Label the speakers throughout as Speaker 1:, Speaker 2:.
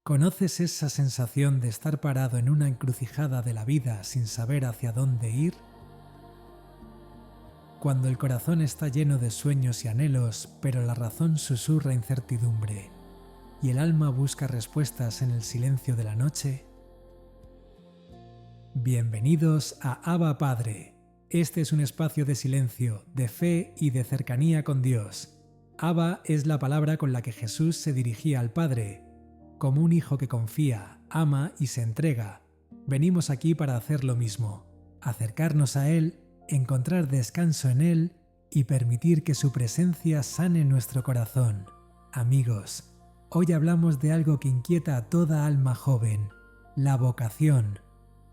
Speaker 1: ¿Conoces esa sensación de estar parado en una encrucijada de la vida sin saber hacia dónde ir? Cuando el corazón está lleno de sueños y anhelos, pero la razón susurra incertidumbre, y el alma busca respuestas en el silencio de la noche. Bienvenidos a Abba Padre. Este es un espacio de silencio, de fe y de cercanía con Dios. Abba es la palabra con la que Jesús se dirigía al Padre. Como un hijo que confía, ama y se entrega, venimos aquí para hacer lo mismo, acercarnos a Él, encontrar descanso en Él y permitir que su presencia sane nuestro corazón. Amigos, hoy hablamos de algo que inquieta a toda alma joven, la vocación.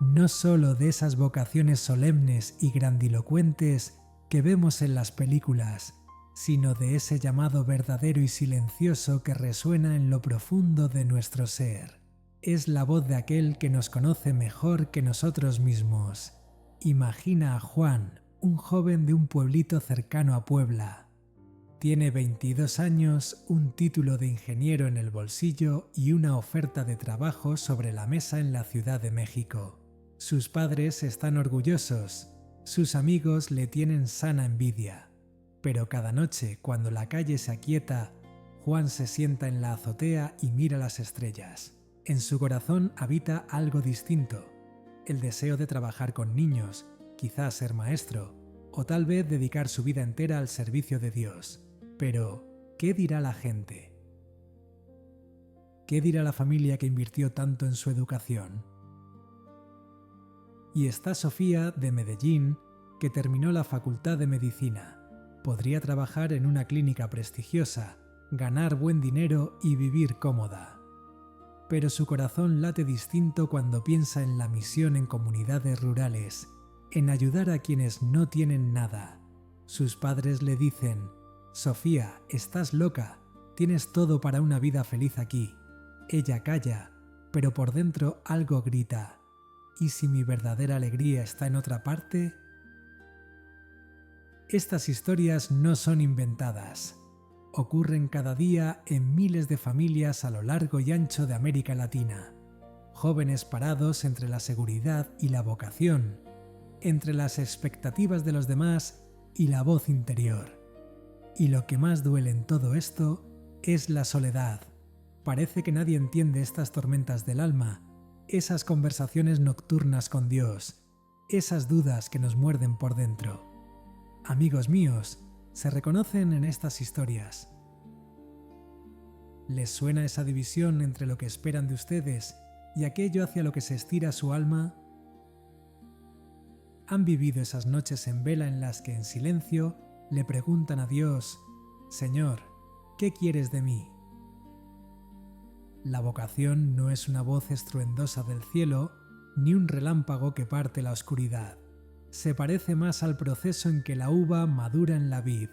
Speaker 1: No solo de esas vocaciones solemnes y grandilocuentes que vemos en las películas, sino de ese llamado verdadero y silencioso que resuena en lo profundo de nuestro ser. Es la voz de aquel que nos conoce mejor que nosotros mismos. Imagina a Juan, un joven de un pueblito cercano a Puebla. Tiene 22 años, un título de ingeniero en el bolsillo y una oferta de trabajo sobre la mesa en la Ciudad de México. Sus padres están orgullosos, sus amigos le tienen sana envidia. Pero cada noche, cuando la calle se aquieta, Juan se sienta en la azotea y mira las estrellas. En su corazón habita algo distinto, el deseo de trabajar con niños, quizás ser maestro, o tal vez dedicar su vida entera al servicio de Dios. Pero, ¿qué dirá la gente? ¿Qué dirá la familia que invirtió tanto en su educación? Y está Sofía, de Medellín, que terminó la facultad de medicina. Podría trabajar en una clínica prestigiosa, ganar buen dinero y vivir cómoda. Pero su corazón late distinto cuando piensa en la misión en comunidades rurales, en ayudar a quienes no tienen nada. Sus padres le dicen: «Sofía, estás loca, tienes todo para una vida feliz aquí». Ella calla, pero por dentro algo grita: ¿y si mi verdadera alegría está en otra parte? Estas historias no son inventadas. Ocurren cada día en miles de familias a lo largo y ancho de América Latina. Jóvenes parados entre la seguridad y la vocación, entre las expectativas de los demás y la voz interior. Y lo que más duele en todo esto es la soledad. Parece que nadie entiende estas tormentas del alma, esas conversaciones nocturnas con Dios, esas dudas que nos muerden por dentro. Amigos míos, ¿se reconocen en estas historias? ¿Les suena esa división entre lo que esperan de ustedes y aquello hacia lo que se estira su alma? ¿Han vivido esas noches en vela en las que en silencio le preguntan a Dios: «Señor, ¿qué quieres de mí?». La vocación no es una voz estruendosa del cielo ni un relámpago que parte la oscuridad. Se parece más al proceso en que la uva madura en la vid.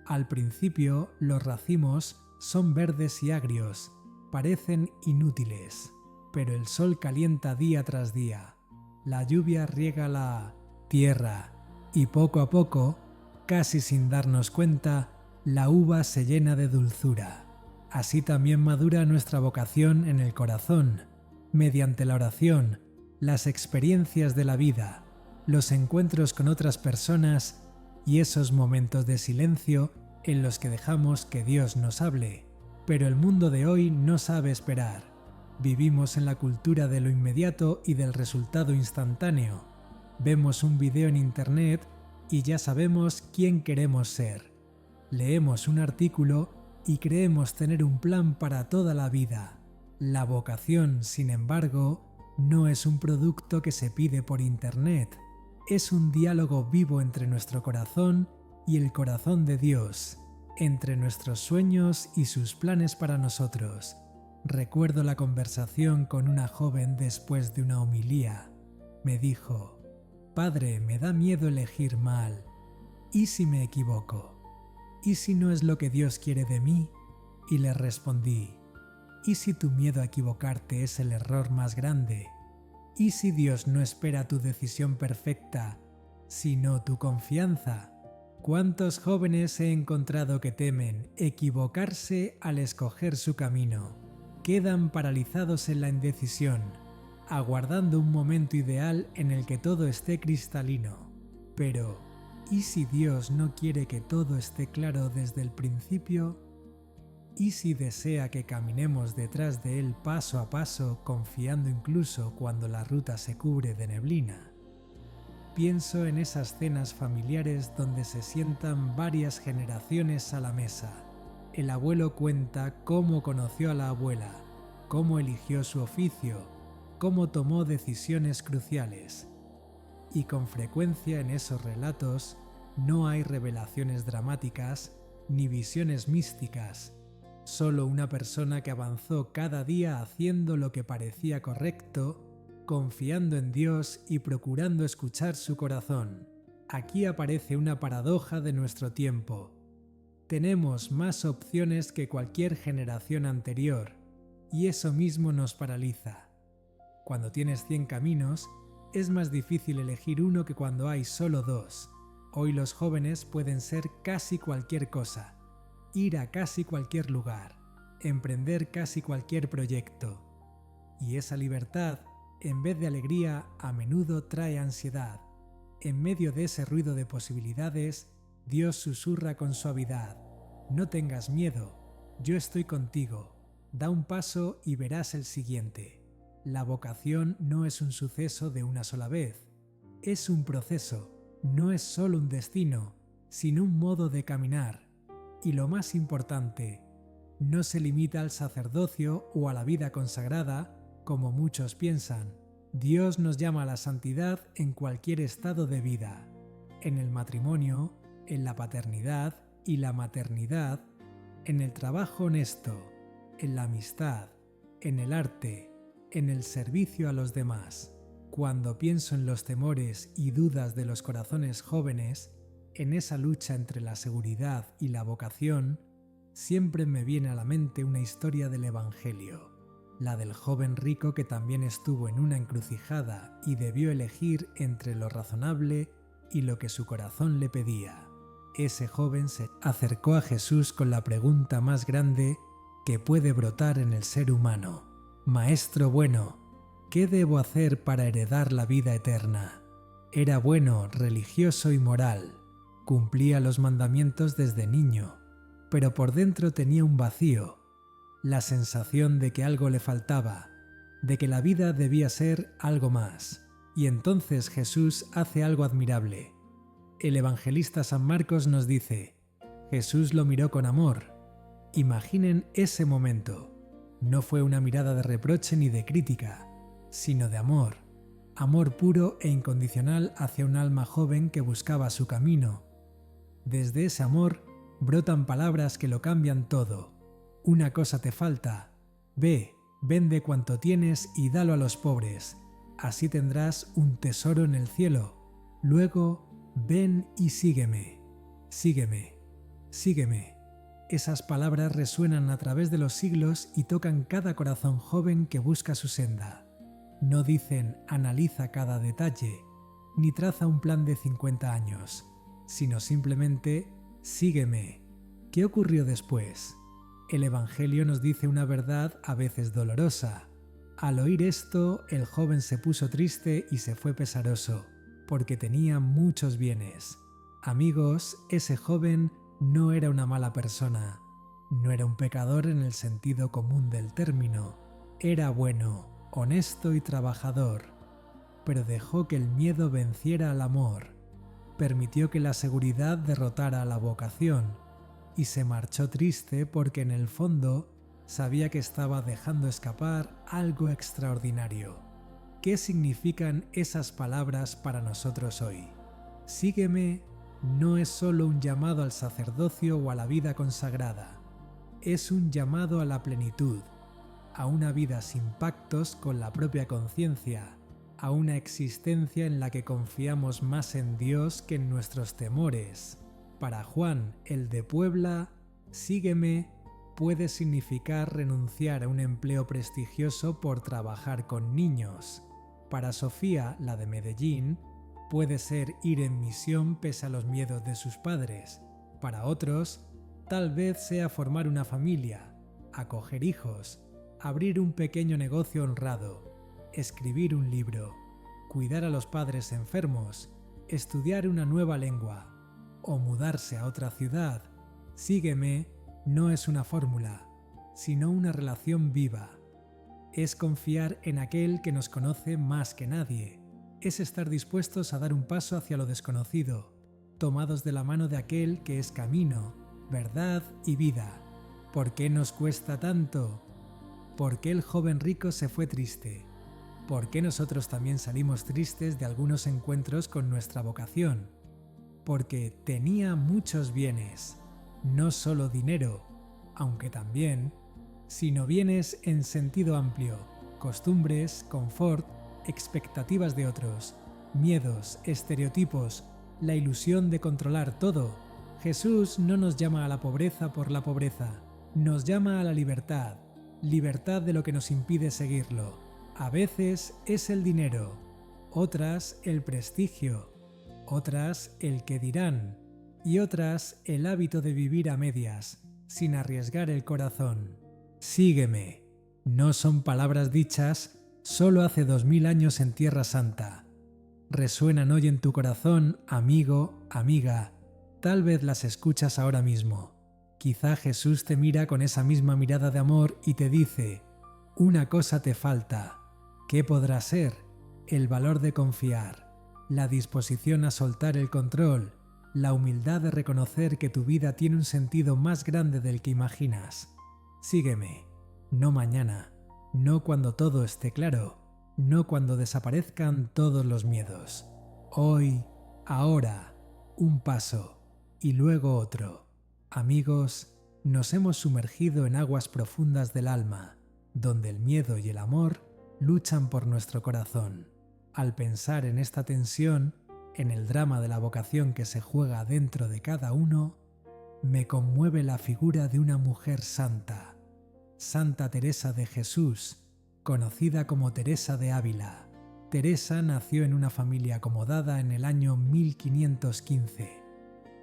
Speaker 1: Al principio, los racimos son verdes y agrios, parecen inútiles, pero el sol calienta día tras día, la lluvia riega la tierra y poco a poco, casi sin darnos cuenta, la uva se llena de dulzura. Así también madura nuestra vocación en el corazón, mediante la oración, las experiencias de la vida, los encuentros con otras personas y esos momentos de silencio en los que dejamos que Dios nos hable. Pero el mundo de hoy no sabe esperar. Vivimos en la cultura de lo inmediato y del resultado instantáneo. Vemos un video en internet y ya sabemos quién queremos ser. Leemos un artículo y creemos tener un plan para toda la vida. La vocación, sin embargo, no es un producto que se pide por internet. Es un diálogo vivo entre nuestro corazón y el corazón de Dios, entre nuestros sueños y sus planes para nosotros. Recuerdo la conversación con una joven después de una homilía. Me dijo: «Padre, me da miedo elegir mal. ¿Y si me equivoco? ¿Y si no es lo que Dios quiere de mí?». Y le respondí: «¿Y si tu miedo a equivocarte es el error más grande? ¿Y si Dios no espera tu decisión perfecta, sino tu confianza?». ¿Cuántos jóvenes he encontrado que temen equivocarse al escoger su camino? quedan paralizados en la indecisión, aguardando un momento ideal en el que todo esté cristalino. Pero, ¿y si Dios no quiere que todo esté claro desde el principio? ¿Y si desea que caminemos detrás de Él paso a paso, confiando incluso cuando la ruta se cubre de neblina? Pienso en esas cenas familiares donde se sientan varias generaciones a la mesa. El abuelo cuenta cómo conoció a la abuela, cómo eligió su oficio, cómo tomó decisiones cruciales. Y con frecuencia en esos relatos no hay revelaciones dramáticas ni visiones místicas, solo una persona que avanzó cada día haciendo lo que parecía correcto, confiando en Dios y procurando escuchar su corazón. Aquí aparece una paradoja de nuestro tiempo. Tenemos más opciones que cualquier generación anterior, y eso mismo nos paraliza. Cuando tienes 100 caminos, es más difícil elegir uno que cuando hay solo 2. Hoy los jóvenes pueden ser casi cualquier cosa, ir a casi cualquier lugar, emprender casi cualquier proyecto. Y esa libertad, en vez de alegría, a menudo trae ansiedad. En medio de ese ruido de posibilidades, Dios susurra con suavidad: no tengas miedo, yo estoy contigo, da un paso y verás el siguiente. La vocación no es un suceso de una sola vez, es un proceso, no es solo un destino, sino un modo de caminar. Y lo más importante, no se limita al sacerdocio o a la vida consagrada, como muchos piensan. Dios nos llama a la santidad en cualquier estado de vida, en el matrimonio, en la paternidad y la maternidad, en el trabajo honesto, en la amistad, en el arte, en el servicio a los demás. Cuando pienso en los temores y dudas de los corazones jóvenes, en esa lucha entre la seguridad y la vocación, siempre me viene a la mente una historia del Evangelio, la del joven rico que también estuvo en una encrucijada y debió elegir entre lo razonable y lo que su corazón le pedía. Ese joven se acercó a Jesús con la pregunta más grande que puede brotar en el ser humano: Maestro bueno, ¿qué debo hacer para heredar la vida eterna? Era bueno, religioso y moral, cumplía los mandamientos desde niño, pero por dentro tenía un vacío, la sensación de que algo le faltaba, de que la vida debía ser algo más. Y entonces Jesús hace algo admirable. El evangelista San Marcos nos dice: Jesús lo miró con amor. Imaginen ese momento. No fue una mirada de reproche ni de crítica, sino de amor. Amor puro e incondicional hacia un alma joven que buscaba su camino. Desde ese amor brotan palabras que lo cambian todo. Una cosa te falta. Ve, vende cuanto tienes y dalo a los pobres. Así tendrás un tesoro en el cielo. Luego, ven y sígueme. Sígueme. Sígueme. Esas palabras resuenan a través de los siglos y tocan cada corazón joven que busca su senda. No dicen analiza cada detalle, ni traza un plan de 50 años, sino simplemente sígueme. ¿Qué ocurrió después? El Evangelio nos dice una verdad a veces dolorosa. Al oír esto, el joven se puso triste y se fue pesaroso, porque tenía muchos bienes. Amigos, ese joven no era una mala persona, no era un pecador en el sentido común del término, era bueno, honesto y trabajador, pero dejó que el miedo venciera al amor, permitió que la seguridad derrotara a la vocación y se marchó triste porque en el fondo sabía que estaba dejando escapar algo extraordinario. ¿Qué significan esas palabras para nosotros hoy? Sígueme no es solo un llamado al sacerdocio o a la vida consagrada, es un llamado a la plenitud, a una vida sin pactos con la propia conciencia, a una existencia en la que confiamos más en Dios que en nuestros temores. Para Juan, el de Puebla, sígueme puede significar renunciar a un empleo prestigioso por trabajar con niños. Para Sofía, la de Medellín, puede ser ir en misión pese a los miedos de sus padres. Para otros, tal vez sea formar una familia, acoger hijos, abrir un pequeño negocio honrado, escribir un libro, cuidar a los padres enfermos, estudiar una nueva lengua o mudarse a otra ciudad. Sígueme no es una fórmula, sino una relación viva. Es confiar en aquel que nos conoce más que nadie. Es estar dispuestos a dar un paso hacia lo desconocido, tomados de la mano de aquel que es camino, verdad y vida. ¿Por qué nos cuesta tanto? ¿Por qué el joven rico se fue triste? ¿Por qué nosotros también salimos tristes de algunos encuentros con nuestra vocación? Porque tenía muchos bienes, no solo dinero, aunque también, sino bienes en sentido amplio, costumbres, confort, expectativas de otros, miedos, estereotipos, la ilusión de controlar todo. Jesús no nos llama a la pobreza por la pobreza, nos llama a la libertad, libertad de lo que nos impide seguirlo. A veces es el dinero, otras el prestigio, otras el que dirán, y otras el hábito de vivir a medias, sin arriesgar el corazón. Sígueme. No son palabras dichas solo hace 2000 años en Tierra Santa. Resuenan hoy en tu corazón, amigo, amiga. Tal vez las escuchas ahora mismo. Quizá Jesús te mira con esa misma mirada de amor y te dice: una cosa te falta. ¿Qué podrá ser? El valor de confiar, la disposición a soltar el control, la humildad de reconocer que tu vida tiene un sentido más grande del que imaginas. Sígueme, no mañana, no cuando todo esté claro, no cuando desaparezcan todos los miedos. Hoy, ahora, un paso y luego otro. Amigos, nos hemos sumergido en aguas profundas del alma, donde el miedo y el amor luchan por nuestro corazón. Al pensar en esta tensión, en el drama de la vocación que se juega dentro de cada uno, me conmueve la figura de una mujer santa, Santa Teresa de Jesús, conocida como Teresa de Ávila. Teresa nació en una familia acomodada en el año 1515.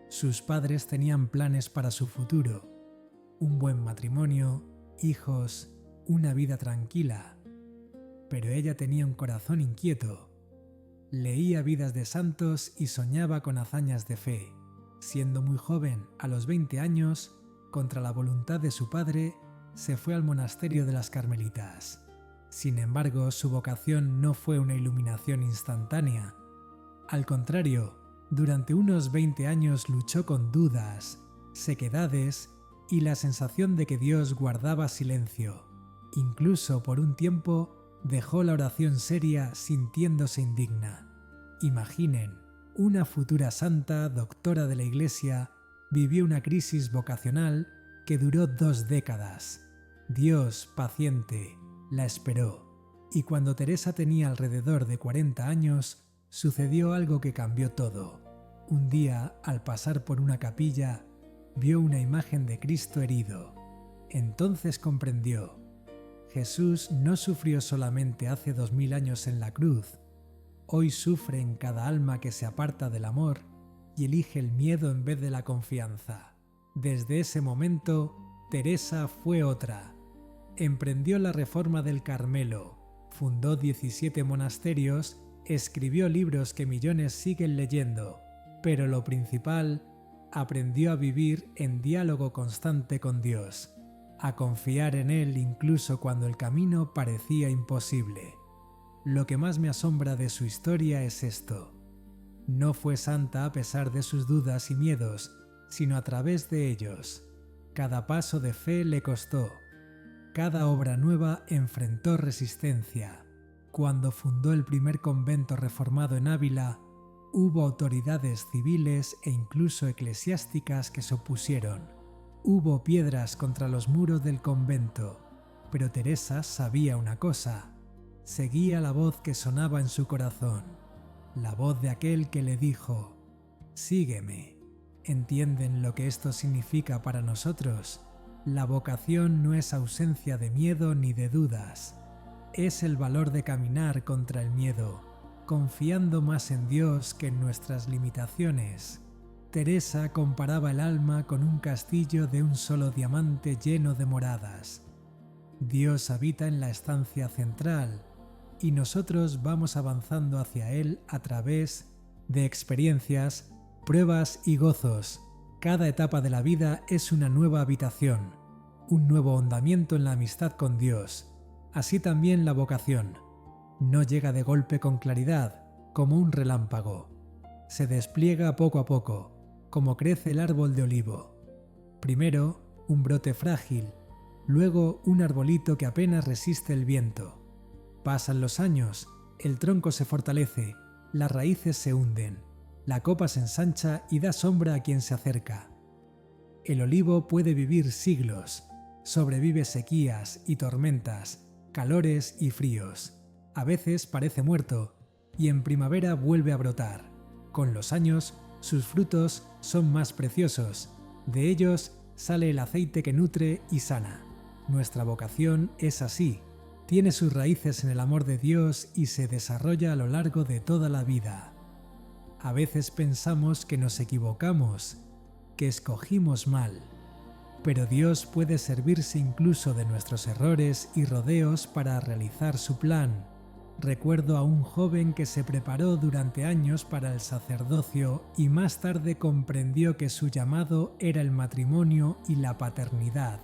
Speaker 1: Sus padres tenían planes para su futuro: un buen matrimonio, hijos, una vida tranquila. Pero ella tenía un corazón inquieto. Leía vidas de santos y soñaba con hazañas de fe. Siendo muy joven, a los 20 años, contra la voluntad de su padre, se fue al monasterio de las Carmelitas. Sin embargo, su vocación no fue una iluminación instantánea. Al contrario, durante unos 20 años luchó con dudas, sequedades y la sensación de que Dios guardaba silencio. Incluso por un tiempo dejó la oración seria sintiéndose indigna. Imaginen, una futura santa, doctora de la Iglesia, vivió una crisis vocacional que duró 2 décadas. Dios, paciente, la esperó. Y cuando Teresa tenía alrededor de 40 años, sucedió algo que cambió todo. Un día, al pasar por una capilla, vio una imagen de Cristo herido. Entonces comprendió: Jesús no sufrió solamente hace 2000 años en la cruz, hoy sufre en cada alma que se aparta del amor y elige el miedo en vez de la confianza. Desde ese momento, Teresa fue otra. Emprendió la reforma del Carmelo, fundó 17 monasterios, escribió libros que millones siguen leyendo, pero lo principal, aprendió a vivir en diálogo constante con Dios, a confiar en Él incluso cuando el camino parecía imposible. Lo que más me asombra de su historia es esto: no fue santa a pesar de sus dudas y miedos, sino a través de ellos. Cada paso de fe le costó. Cada obra nueva enfrentó resistencia. Cuando fundó el primer convento reformado en Ávila, hubo autoridades civiles e incluso eclesiásticas que se opusieron. Hubo piedras contra los muros del convento, pero Teresa sabía una cosa: seguía la voz que sonaba en su corazón, la voz de aquel que le dijo: sígueme. ¿Entienden lo que esto significa para nosotros? La vocación no es ausencia de miedo ni de dudas. Es el valor de caminar contra el miedo, confiando más en Dios que en nuestras limitaciones. Teresa comparaba el alma con un castillo de un solo diamante lleno de moradas. Dios habita en la estancia central y nosotros vamos avanzando hacia Él a través de experiencias, pruebas y gozos. Cada etapa de la vida es una nueva habitación, un nuevo ahondamiento en la amistad con Dios. Así también la vocación. No llega de golpe con claridad, como un relámpago. Se despliega poco a poco, como crece el árbol de olivo. Primero, un brote frágil, luego un arbolito que apenas resiste el viento. Pasan los años, el tronco se fortalece, las raíces se hunden, la copa se ensancha y da sombra a quien se acerca. El olivo puede vivir siglos, sobrevive sequías y tormentas, calores y fríos. A veces parece muerto y en primavera vuelve a brotar. Con los años, sus frutos son más preciosos. De ellos sale el aceite que nutre y sana. Nuestra vocación es así. Tiene sus raíces en el amor de Dios y se desarrolla a lo largo de toda la vida. A veces pensamos que nos equivocamos, que escogimos mal. Pero Dios puede servirse incluso de nuestros errores y rodeos para realizar su plan. Recuerdo a un joven que se preparó durante años para el sacerdocio y más tarde comprendió que su llamado era el matrimonio y la paternidad.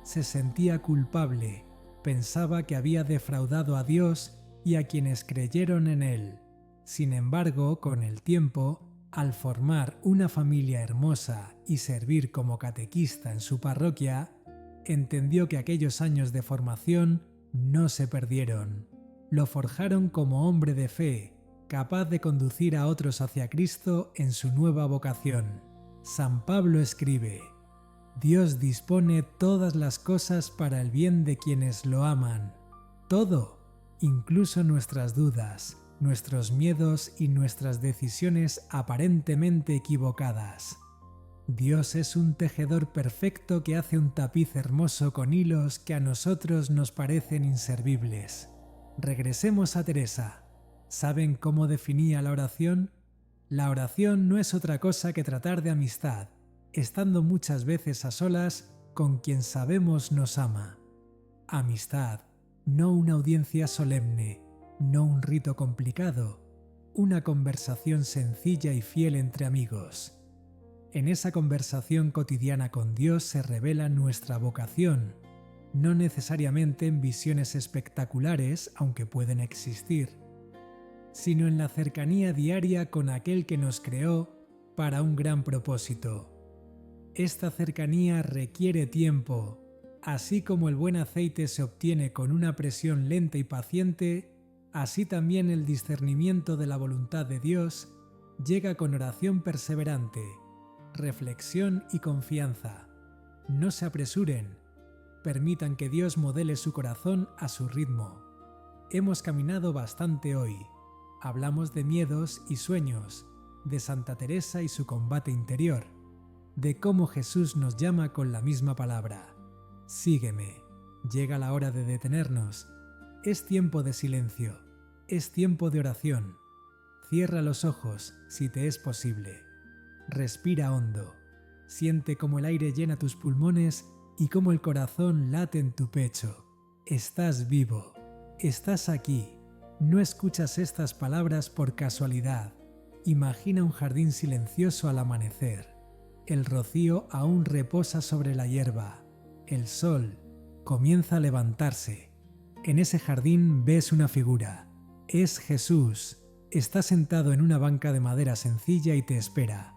Speaker 1: Se sentía culpable, pensaba que había defraudado a Dios y a quienes creyeron en Él. Sin embargo, con el tiempo, al formar una familia hermosa y servir como catequista en su parroquia, entendió que aquellos años de formación no se perdieron. Lo forjaron como hombre de fe, capaz de conducir a otros hacia Cristo en su nueva vocación. San Pablo escribe: Dios dispone todas las cosas para el bien de quienes lo aman. Todo, incluso nuestras dudas, nuestros miedos y nuestras decisiones aparentemente equivocadas. Dios es un tejedor perfecto que hace un tapiz hermoso con hilos que a nosotros nos parecen inservibles. Regresemos a Teresa. ¿Saben cómo definía la oración? La oración no es otra cosa que tratar de amistad, estando muchas veces a solas con quien sabemos nos ama. Amistad, no una audiencia solemne, no un rito complicado, una conversación sencilla y fiel entre amigos. En esa conversación cotidiana con Dios se revela nuestra vocación, no necesariamente en visiones espectaculares, aunque pueden existir, sino en la cercanía diaria con aquel que nos creó para un gran propósito. Esta cercanía requiere tiempo, así como el buen aceite se obtiene con una presión lenta y paciente, así también el discernimiento de la voluntad de Dios llega con oración perseverante, reflexión y confianza. No se apresuren, permitan que Dios modele su corazón a su ritmo. Hemos caminado bastante hoy. Hablamos de miedos y sueños, de Santa Teresa y su combate interior, de cómo Jesús nos llama con la misma palabra. Sígueme. Llega la hora de detenernos. Es tiempo de silencio. Es tiempo de oración. Cierra los ojos, si te es posible. Respira hondo. Siente cómo el aire llena tus pulmones y cómo el corazón late en tu pecho. Estás vivo. Estás aquí. No escuchas estas palabras por casualidad. Imagina un jardín silencioso al amanecer. El rocío aún reposa sobre la hierba. El sol comienza a levantarse. En ese jardín ves una figura. Es Jesús. Está sentado en una banca de madera sencilla y te espera.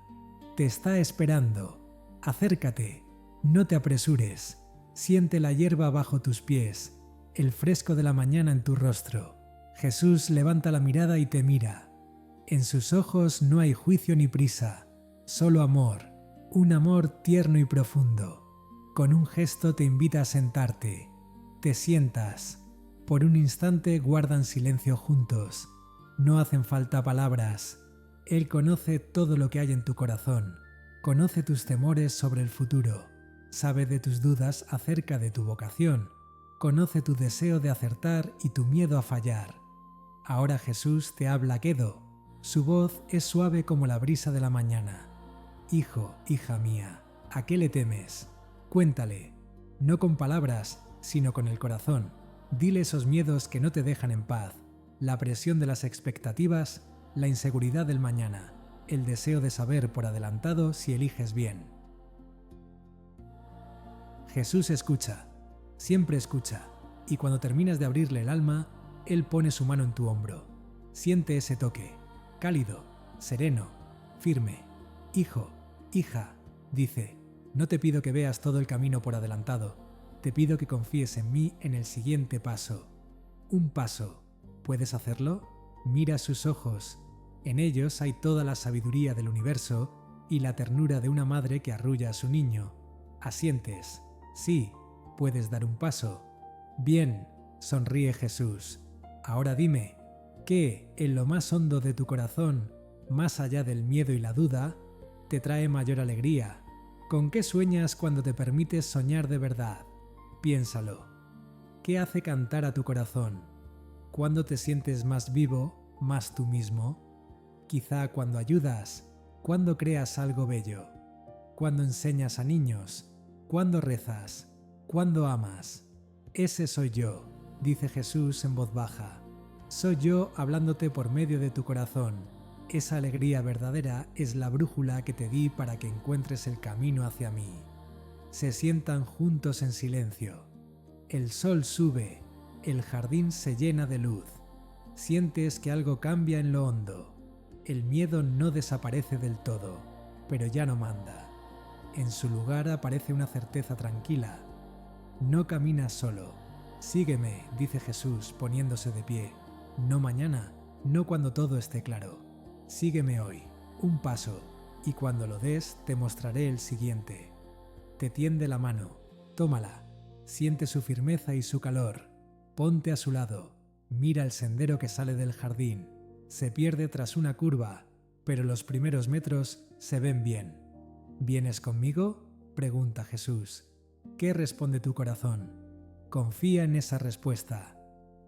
Speaker 1: Te está esperando. Acércate. No te apresures. Siente la hierba bajo tus pies, el fresco de la mañana en tu rostro. Jesús levanta la mirada y te mira. En sus ojos no hay juicio ni prisa, solo amor, un amor tierno y profundo. Con un gesto te invita a sentarte. Te sientas. Por un instante guardan silencio juntos. No hacen falta palabras. Él conoce todo lo que hay en tu corazón. Conoce tus temores sobre el futuro. Sabe de tus dudas acerca de tu vocación. Conoce tu deseo de acertar y tu miedo a fallar. Ahora Jesús te habla quedo. Su voz es suave como la brisa de la mañana. Hijo, hija mía, ¿a qué le temes? Cuéntale, no con palabras, sino con el corazón. Dile esos miedos que no te dejan en paz, la presión de las expectativas, la inseguridad del mañana, el deseo de saber por adelantado si eliges bien. Jesús escucha, siempre escucha, y cuando terminas de abrirle el alma, Él pone su mano en tu hombro. Siente ese toque, cálido, sereno, firme. Hijo, hija, dice, no te pido que veas todo el camino por adelantado, te pido que confíes en mí en el siguiente paso. Un paso. ¿Puedes hacerlo? Mira sus ojos. En ellos hay toda la sabiduría del universo y la ternura de una madre que arrulla a su niño. Asientes. Sí, puedes dar un paso. Bien, sonríe Jesús. Ahora dime, ¿qué, en lo más hondo de tu corazón, más allá del miedo y la duda, te trae mayor alegría? ¿Con qué sueñas cuando te permites soñar de verdad? Piénsalo. ¿Qué hace cantar a tu corazón? ¿Cuándo te sientes más vivo, más tú mismo? Quizá cuando ayudas, cuando creas algo bello, cuando enseñas a niños, cuando rezas, cuando amas. Ese soy yo, dice Jesús en voz baja. Soy yo hablándote por medio de tu corazón. Esa alegría verdadera es la brújula que te di para que encuentres el camino hacia mí. Se sientan juntos en silencio. El sol sube, el jardín se llena de luz. Sientes que algo cambia en lo hondo. El miedo no desaparece del todo, pero ya no manda. En su lugar aparece una certeza tranquila. No caminas solo. Sígueme, dice Jesús poniéndose de pie. No mañana, no cuando todo esté claro. Sígueme hoy, un paso, y cuando lo des te mostraré el siguiente. Te tiende la mano, tómala, siente su firmeza y su calor, ponte a su lado, mira el sendero que sale del jardín, se pierde tras una curva, pero los primeros metros se ven bien. ¿Vienes conmigo?, pregunta Jesús. ¿Qué responde tu corazón? Confía en esa respuesta.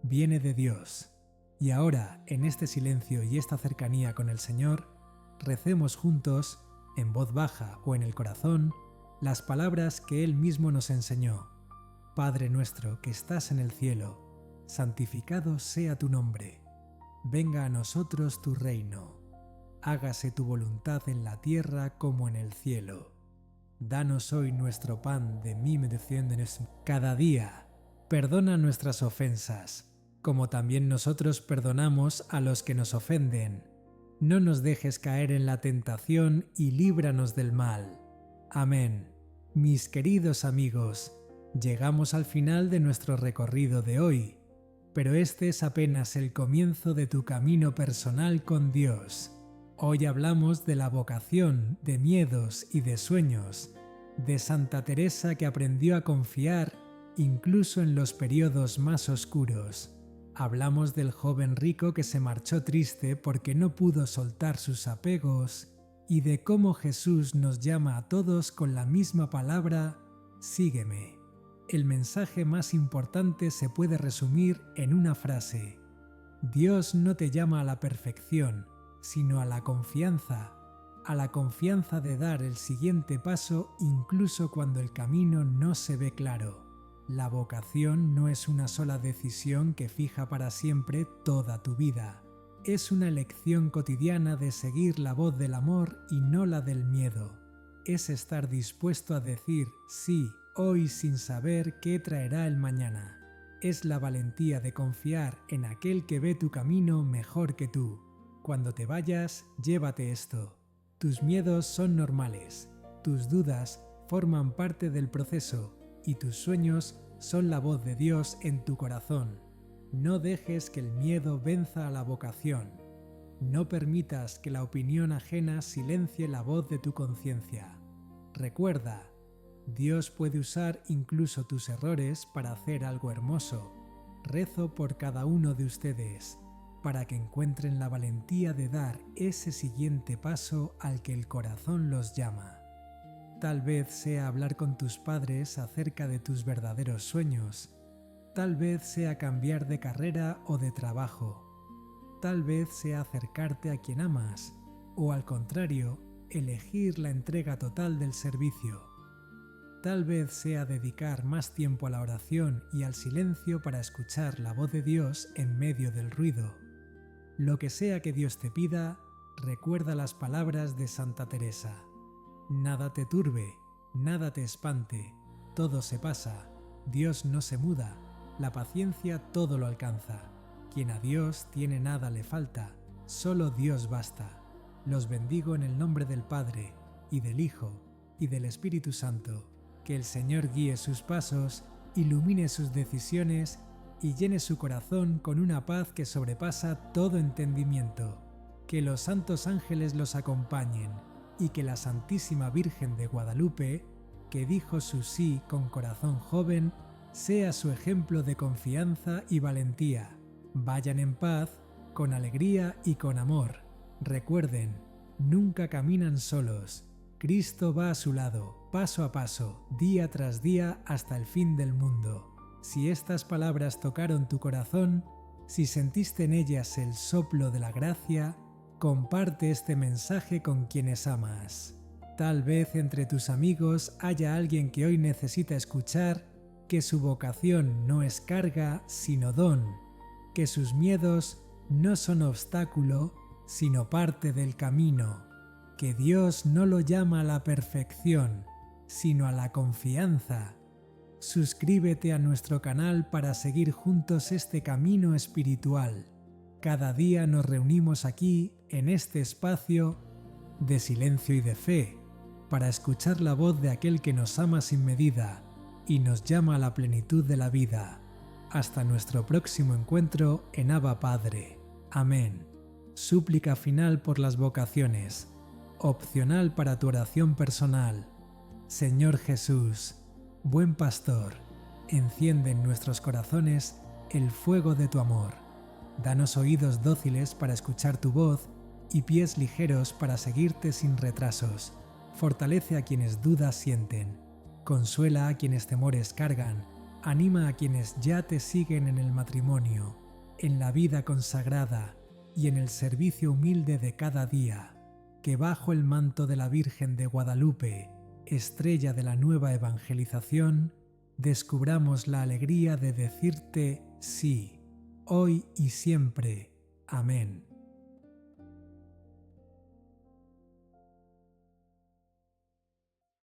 Speaker 1: Viene de Dios. Y ahora, en este silencio y esta cercanía con el Señor, recemos juntos, en voz baja o en el corazón, las palabras que Él mismo nos enseñó. Padre nuestro que estás en el cielo, santificado sea tu nombre. Venga a nosotros tu reino. Hágase tu voluntad en la tierra como en el cielo. Danos hoy nuestro pan de cada día. Perdona nuestras ofensas, como también nosotros perdonamos a los que nos ofenden. No nos dejes caer en la tentación y líbranos del mal. Amén. Mis queridos amigos, llegamos al final de nuestro recorrido de hoy, pero este es apenas el comienzo de tu camino personal con Dios. Hoy hablamos de la vocación, de miedos y de sueños, de Santa Teresa que aprendió a confiar incluso en los periodos más oscuros. Hablamos del joven rico que se marchó triste porque no pudo soltar sus apegos y de cómo Jesús nos llama a todos con la misma palabra, sígueme. El mensaje más importante se puede resumir en una frase. Dios no te llama a la perfección, sino a la confianza de dar el siguiente paso incluso cuando el camino no se ve claro. La vocación no es una sola decisión que fija para siempre toda tu vida. Es una elección cotidiana de seguir la voz del amor y no la del miedo. Es estar dispuesto a decir sí hoy sin saber qué traerá el mañana. Es la valentía de confiar en aquel que ve tu camino mejor que tú. Cuando te vayas, llévate esto. Tus miedos son normales, tus dudas forman parte del proceso y tus sueños son la voz de Dios en tu corazón. No dejes que el miedo venza a la vocación. No permitas que la opinión ajena silencie la voz de tu conciencia. Recuerda, Dios puede usar incluso tus errores para hacer algo hermoso. Rezo por cada uno de ustedes, para que encuentren la valentía de dar ese siguiente paso al que el corazón los llama. Tal vez sea hablar con tus padres acerca de tus verdaderos sueños. Tal vez sea cambiar de carrera o de trabajo. Tal vez sea acercarte a quien amas, o al contrario, elegir la entrega total del servicio. tal vez sea dedicar más tiempo a la oración y al silencio para escuchar la voz de Dios en medio del ruido. Lo que sea que Dios te pida, recuerda las palabras de Santa Teresa. Nada te turbe, nada te espante, todo se pasa, Dios no se muda, la paciencia todo lo alcanza. Quien a Dios tiene nada le falta, solo Dios basta. Los bendigo en el nombre del Padre, y del Hijo, y del Espíritu Santo. Que el Señor guíe sus pasos, ilumine sus decisiones y llene su corazón con una paz que sobrepasa todo entendimiento. Que los santos ángeles los acompañen y que la Santísima Virgen de Guadalupe, que dijo su sí con corazón joven, sea su ejemplo de confianza y valentía. Vayan en paz, con alegría y con amor. Recuerden, nunca caminan solos. Cristo va a su lado, paso a paso, día tras día, hasta el fin del mundo. Si estas palabras tocaron tu corazón, si sentiste en ellas el soplo de la gracia, comparte este mensaje con quienes amas. Tal vez entre tus amigos haya alguien que hoy necesita escuchar que su vocación no es carga, sino don, que sus miedos no son obstáculo, sino parte del camino, que Dios no lo llama a la perfección, sino a la confianza. Suscríbete a nuestro canal para seguir juntos este camino espiritual. Cada día nos reunimos aquí, en este espacio de silencio y de fe, para escuchar la voz de aquel que nos ama sin medida y nos llama a la plenitud de la vida. Hasta nuestro próximo encuentro en Abba Padre. Amén. Súplica final por las vocaciones. Opcional para tu oración personal. Señor Jesús, buen pastor, enciende en nuestros corazones el fuego de tu amor. Danos oídos dóciles para escuchar tu voz y pies ligeros para seguirte sin retrasos. Fortalece a quienes dudas sienten. Consuela a quienes temores cargan. Anima a quienes ya te siguen en el matrimonio, en la vida consagrada y en el servicio humilde de cada día. Que bajo el manto de la Virgen de Guadalupe, estrella de la nueva evangelización, descubramos la alegría de decirte sí, hoy y siempre. Amén.